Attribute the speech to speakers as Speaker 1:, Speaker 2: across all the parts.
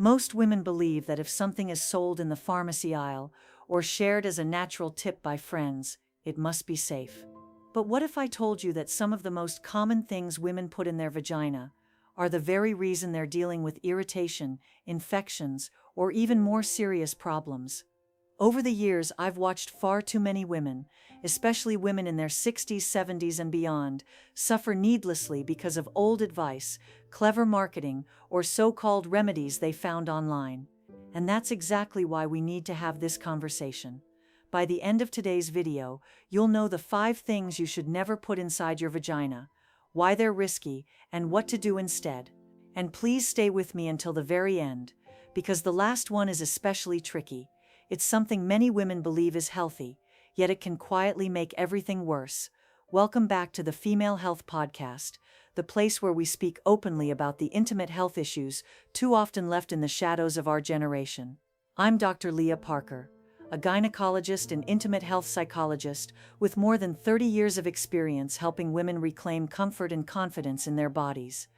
Speaker 1: Most women believe that if something is sold in the pharmacy aisle or shared as a natural tip by friends, it must be safe. But what if I told you that some of the most common things women put in their vagina are the very reason they're dealing with irritation, infections, or even more serious problems? Over the years, I've watched far too many women, especially women in their 60s, 70s, and beyond, suffer needlessly because of old advice, clever marketing, or so-called remedies they found online. And that's exactly why we need to have this conversation. By the end of today's video, you'll know the 5 things you should never put inside your vagina, why they're risky, and what to do instead. And please stay with me until the very end, because the last one is especially tricky. It's something many women believe is healthy, yet it can quietly make everything worse. Welcome back to the Female Health Podcast, the place where we speak openly about the intimate health issues too often left in the shadows of our generation. I'm Dr. Lia Parker, a gynecologist and intimate health psychologist with more than 30 years of experience helping women reclaim comfort and confidence in their bodies.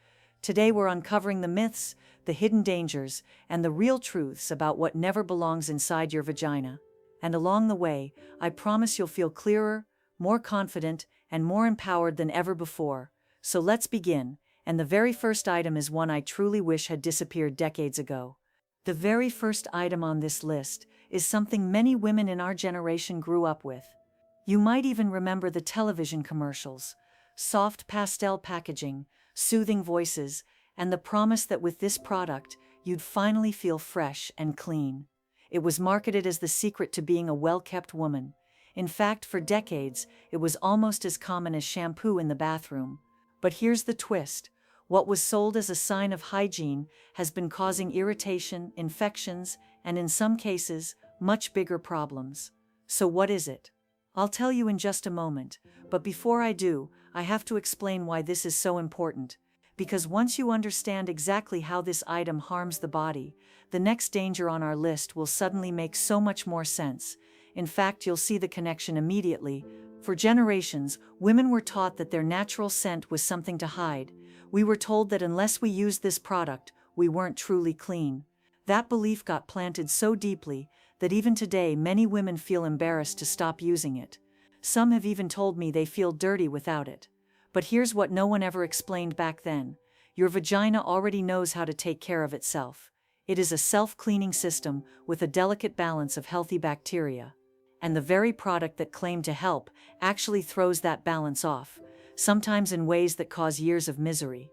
Speaker 1: Today we're uncovering the myths, the hidden dangers, and the real truths about what never belongs inside your vagina. And along the way, I promise you'll feel clearer, more confident, and more empowered than ever before. So let's begin, and the very first item is one I truly wish had disappeared decades ago. The very first item on this list is something many women in our generation grew up with. You might even remember the television commercials, soft pastel packaging, soothing voices, and the promise that with this product, you'd finally feel fresh and clean. It was marketed as the secret to being a well-kept woman. In fact, for decades, it was almost as common as shampoo in the bathroom. But here's the twist. What was sold as a sign of hygiene has been causing irritation, infections, and in some cases, much bigger problems. So what is it? I'll tell you in just a moment, but before I do, I have to explain why this is so important. Because once you understand exactly how this item harms the body, the next danger on our list will suddenly make so much more sense. In fact, you'll see the connection immediately. For generations, women were taught that their natural scent was something to hide. We were told that unless we used this product, we weren't truly clean. That belief got planted so deeply that even today many women feel embarrassed to stop using it. Some have even told me they feel dirty without it. But here's what no one ever explained back then. Your vagina already knows how to take care of itself. It is a self-cleaning system with a delicate balance of healthy bacteria. And the very product that claimed to help actually throws that balance off, sometimes in ways that cause years of misery.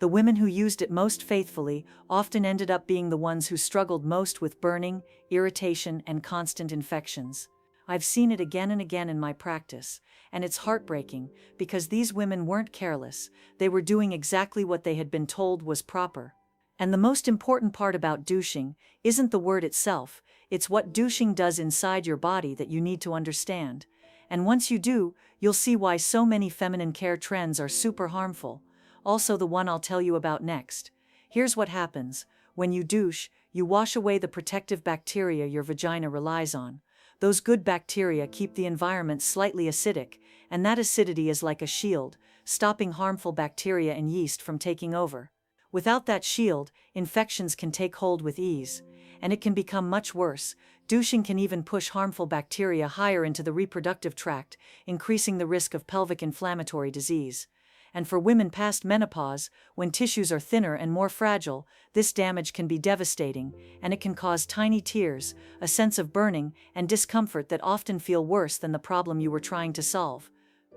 Speaker 1: The women who used it most faithfully often ended up being the ones who struggled most with burning, irritation, and constant infections. I've seen it again and again in my practice, and it's heartbreaking because these women weren't careless. They were doing exactly what they had been told was proper. And the most important part about douching isn't the word itself, it's what douching does inside your body that you need to understand. And once you do, you'll see why so many feminine care trends are super harmful. Also the one I'll tell you about next. Here's what happens. When you douche, you wash away the protective bacteria your vagina relies on. Those good bacteria keep the environment slightly acidic, and that acidity is like a shield, stopping harmful bacteria and yeast from taking over. Without that shield, infections can take hold with ease, and it can become much worse. Douching can even push harmful bacteria higher into the reproductive tract, increasing the risk of pelvic inflammatory disease. And for women past menopause, when tissues are thinner and more fragile, this damage can be devastating, and it can cause tiny tears, a sense of burning, and discomfort that often feel worse than the problem you were trying to solve.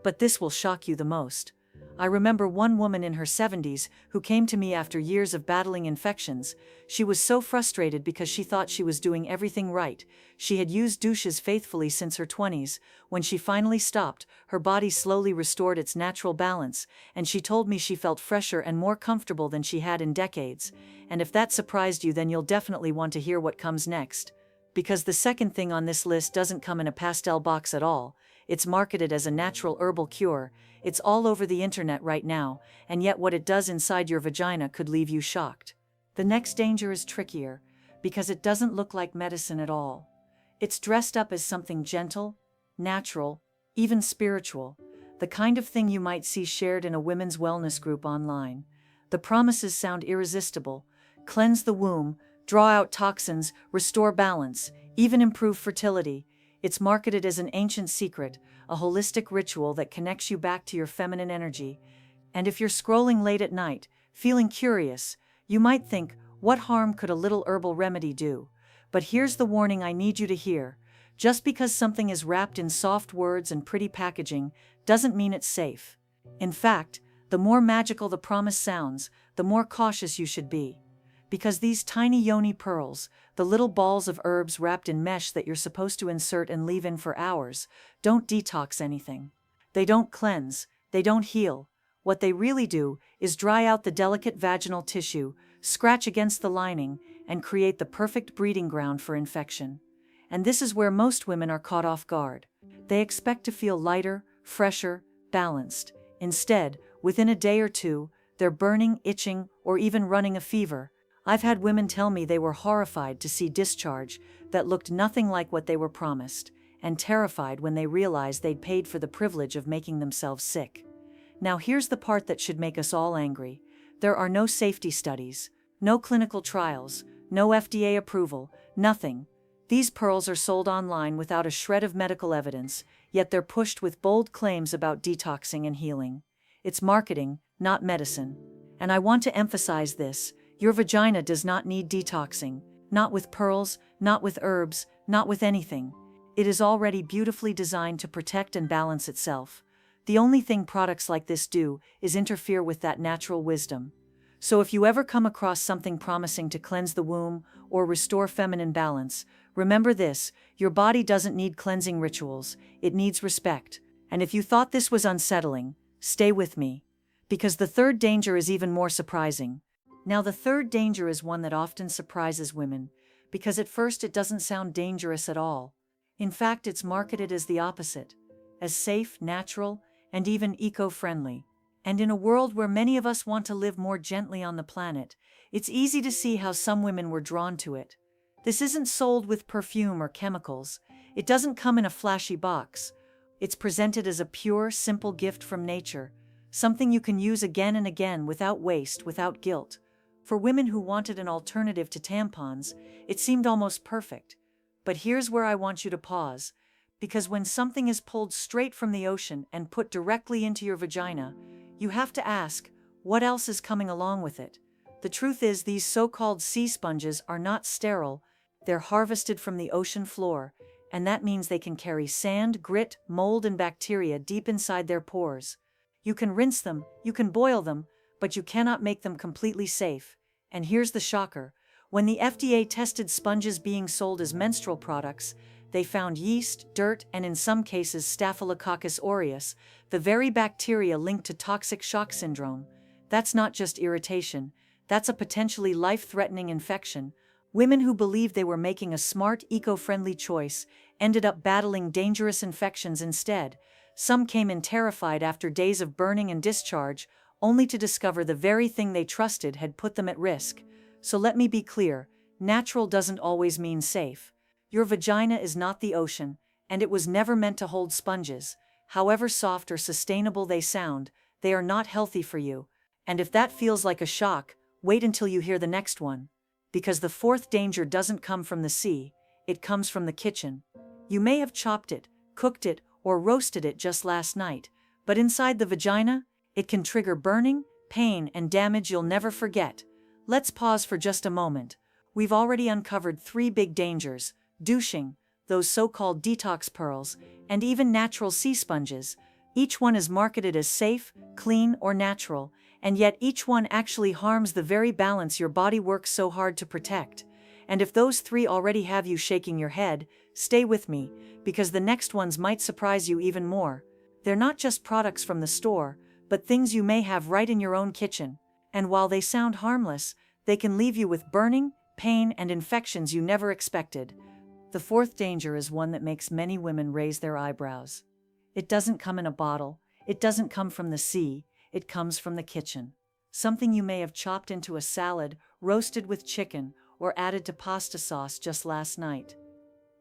Speaker 1: But this will shock you the most. I remember one woman in her 70s who came to me after years of battling infections. She was so frustrated because she thought she was doing everything right. She had used douches faithfully since her 20s. When she finally stopped, her body slowly restored its natural balance, and she told me she felt fresher and more comfortable than she had in decades. And if that surprised you, then you'll definitely want to hear what comes next. Because the second thing on this list doesn't come in a pastel box at all. It's marketed as a natural herbal cure. It's all over the internet right now, and yet what it does inside your vagina could leave you shocked. The next danger is trickier, because it doesn't look like medicine at all. It's dressed up as something gentle, natural, even spiritual, the kind of thing you might see shared in a women's wellness group online. The promises sound irresistible. Cleanse the womb, draw out toxins, restore balance, even improve fertility. It's marketed as an ancient secret, a holistic ritual that connects you back to your feminine energy. And if you're scrolling late at night, feeling curious, you might think, what harm could a little herbal remedy do? But here's the warning I need you to hear. Just because something is wrapped in soft words and pretty packaging doesn't mean it's safe. In fact, the more magical the promise sounds, the more cautious you should be. Because these tiny yoni pearls, the little balls of herbs wrapped in mesh that you're supposed to insert and leave in for hours, don't detox anything. They don't cleanse, they don't heal. What they really do is dry out the delicate vaginal tissue, scratch against the lining, and create the perfect breeding ground for infection. And this is where most women are caught off guard. They expect to feel lighter, fresher, balanced. Instead, within a day or two, they're burning, itching, or even running a fever. I've had women tell me they were horrified to see discharge that looked nothing like what they were promised, and terrified when they realized they'd paid for the privilege of making themselves sick. Now here's the part that should make us all angry. There are no safety studies, no clinical trials, no FDA approval, nothing. These pearls are sold online without a shred of medical evidence, yet they're pushed with bold claims about detoxing and healing. It's marketing, not medicine. And I want to emphasize this. Your vagina does not need detoxing, not with pearls, not with herbs, not with anything. It is already beautifully designed to protect and balance itself. The only thing products like this do is interfere with that natural wisdom. So if you ever come across something promising to cleanse the womb or restore feminine balance, remember this: your body doesn't need cleansing rituals, it needs respect. And if you thought this was unsettling, stay with me. Because the third danger is even more surprising. Now, the third danger is one that often surprises women, because at first it doesn't sound dangerous at all. In fact, it's marketed as the opposite, as safe, natural, and even eco-friendly. And in a world where many of us want to live more gently on the planet, it's easy to see how some women were drawn to it. This isn't sold with perfume or chemicals. It doesn't come in a flashy box. It's presented as a pure, simple gift from nature, something you can use again and again without waste, without guilt. For women who wanted an alternative to tampons, it seemed almost perfect. But here's where I want you to pause, because when something is pulled straight from the ocean and put directly into your vagina, you have to ask, what else is coming along with it? The truth is, these so-called sea sponges are not sterile. They're harvested from the ocean floor, and that means they can carry sand, grit, mold, and bacteria deep inside their pores. You can rinse them, you can boil them, but you cannot make them completely safe. And here's the shocker. When the FDA tested sponges being sold as menstrual products, they found yeast, dirt, and in some cases Staphylococcus aureus, the very bacteria linked to toxic shock syndrome. That's not just irritation, that's a potentially life-threatening infection. Women who believed they were making a smart, eco-friendly choice ended up battling dangerous infections instead. Some came in terrified after days of burning and discharge, only to discover the very thing they trusted had put them at risk. So let me be clear, natural doesn't always mean safe. Your vagina is not the ocean, and it was never meant to hold sponges. However soft or sustainable they sound, they are not healthy for you. And if that feels like a shock, wait until you hear the next one. Because the fourth danger doesn't come from the sea, it comes from the kitchen. You may have chopped it, cooked it, or roasted it just last night, but inside the vagina, it can trigger burning, pain, and damage you'll never forget. Let's pause for just a moment. We've already uncovered 3 big dangers: douching, those so-called detox pearls, and even natural sea sponges. Each one is marketed as safe, clean, or natural, and yet each one actually harms the very balance your body works so hard to protect. And if those 3 already have you shaking your head, stay with me, because the next ones might surprise you even more. They're not just products from the store, but things you may have right in your own kitchen. And while they sound harmless, they can leave you with burning, pain, and infections you never expected. The fourth danger is one that makes many women raise their eyebrows. It doesn't come in a bottle, it doesn't come from the sea, it comes from the kitchen. Something you may have chopped into a salad, roasted with chicken, or added to pasta sauce just last night.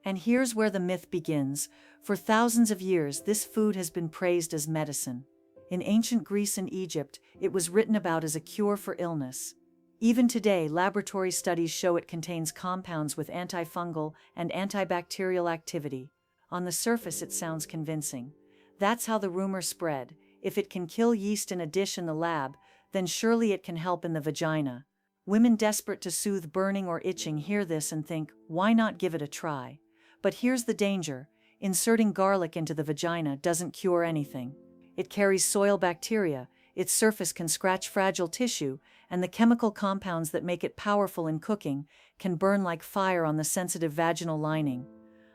Speaker 1: And here's where the myth begins. For thousands of years, this food has been praised as medicine. In ancient Greece and Egypt, it was written about as a cure for illness. Even today, laboratory studies show it contains compounds with antifungal and antibacterial activity. On the surface, it sounds convincing. That's how the rumor spread. If it can kill yeast in a dish in the lab, then surely it can help in the vagina. Women desperate to soothe burning or itching hear this and think, why not give it a try? But here's the danger. Inserting garlic into the vagina doesn't cure anything. It carries soil bacteria, its surface can scratch fragile tissue, and the chemical compounds that make it powerful in cooking can burn like fire on the sensitive vaginal lining.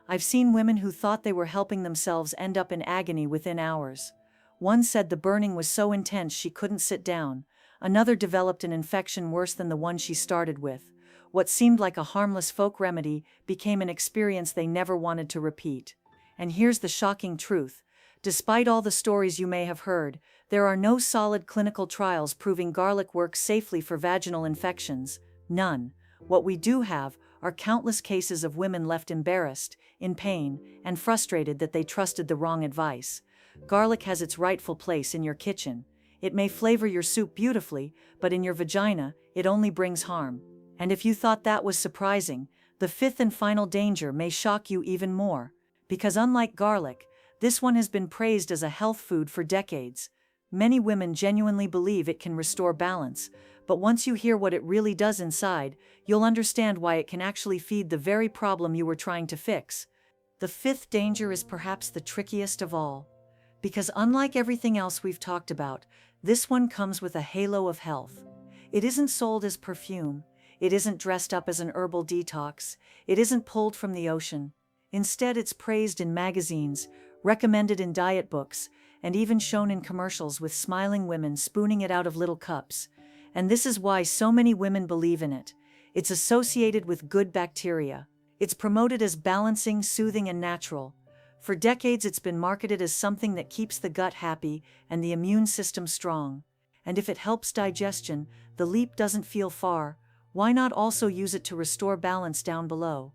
Speaker 1: I've seen women who thought they were helping themselves end up in agony within hours. One said the burning was so intense she couldn't sit down. Another developed an infection worse than the one she started with. What seemed like a harmless folk remedy became an experience they never wanted to repeat. And here's the shocking truth. Despite all the stories you may have heard, there are no solid clinical trials proving garlic works safely for vaginal infections. None. What we do have are countless cases of women left embarrassed, in pain, and frustrated that they trusted the wrong advice. Garlic has its rightful place in your kitchen. It may flavor your soup beautifully, but in your vagina, it only brings harm. And if you thought that was surprising, the fifth and final danger may shock you even more. Because unlike garlic, this one has been praised as a health food for decades. Many women genuinely believe it can restore balance, but once you hear what it really does inside, you'll understand why it can actually feed the very problem you were trying to fix. The fifth danger is perhaps the trickiest of all. Because unlike everything else we've talked about, this one comes with a halo of health. It isn't sold as perfume. It isn't dressed up as an herbal detox. It isn't pulled from the ocean. Instead, it's praised in magazines, recommended in diet books, and even shown in commercials with smiling women spooning it out of little cups. And this is why so many women believe in it. It's associated with good bacteria. It's promoted as balancing, soothing, and natural. For decades, it's been marketed as something that keeps the gut happy and the immune system strong. And if it helps digestion, the leap doesn't feel far. Why not also use it to restore balance down below?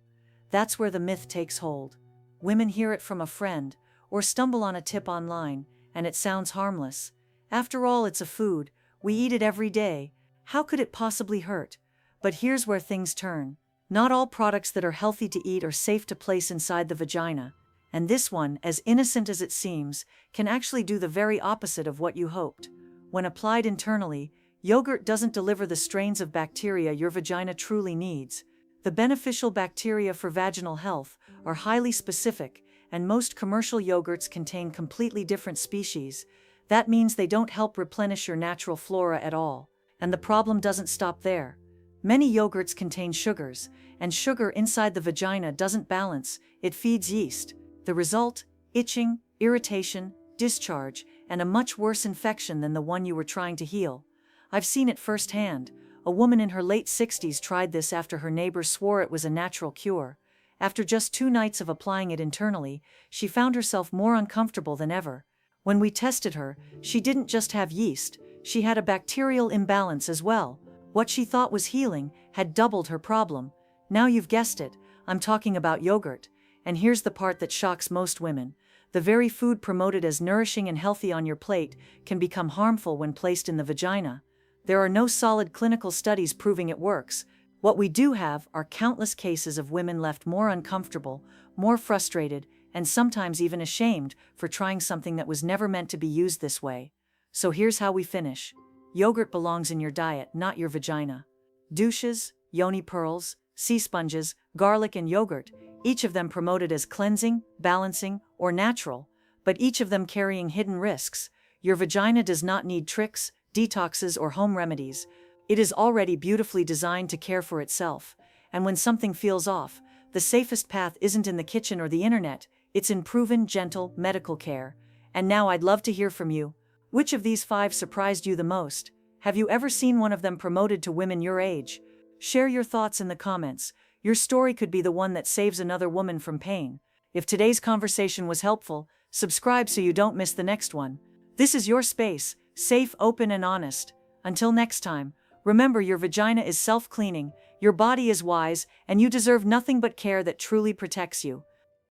Speaker 1: That's where the myth takes hold. Women hear it from a friend, or stumble on a tip online, and it sounds harmless. After all, it's a food. We eat it every day. How could it possibly hurt? But here's where things turn. Not all products that are healthy to eat are safe to place inside the vagina. And this one, as innocent as it seems, can actually do the very opposite of what you hoped. When applied internally, yogurt doesn't deliver the strains of bacteria your vagina truly needs. The beneficial bacteria for vaginal health are highly specific, and most commercial yogurts contain completely different species. That means they don't help replenish your natural flora at all. And the problem doesn't stop there. Many yogurts contain sugars, and sugar inside the vagina doesn't balance, it feeds yeast. The result? Itching, irritation, discharge, and a much worse infection than the one you were trying to heal. I've seen it firsthand. A woman in her late 60s tried this after her neighbor swore it was a natural cure. After just 2 nights of applying it internally, she found herself more uncomfortable than ever. When we tested her, she didn't just have yeast, she had a bacterial imbalance as well. What she thought was healing had doubled her problem. Now you've guessed it, I'm talking about yogurt. And here's the part that shocks most women. The very food promoted as nourishing and healthy on your plate can become harmful when placed in the vagina. There are no solid clinical studies proving it works. What we do have are countless cases of women left more uncomfortable, more frustrated, and sometimes even ashamed for trying something that was never meant to be used this way. So here's how we finish. Yogurt belongs in your diet, not your vagina. Douches, yoni pearls, sea sponges, garlic, and yogurt, each of them promoted as cleansing, balancing, or natural, but each of them carrying hidden risks. Your vagina does not need tricks, detoxes, or home remedies. It is already beautifully designed to care for itself. And when something feels off, the safest path isn't in the kitchen or the internet, it's in proven, gentle, medical care. And now I'd love to hear from you. Which of these 5 surprised you the most? Have you ever seen one of them promoted to women your age? Share your thoughts in the comments. Your story could be the one that saves another woman from pain. If today's conversation was helpful, subscribe so you don't miss the next one. This is your space, safe, open, and honest. Until next time, remember your vagina is self-cleaning, your body is wise, and you deserve nothing but care that truly protects you.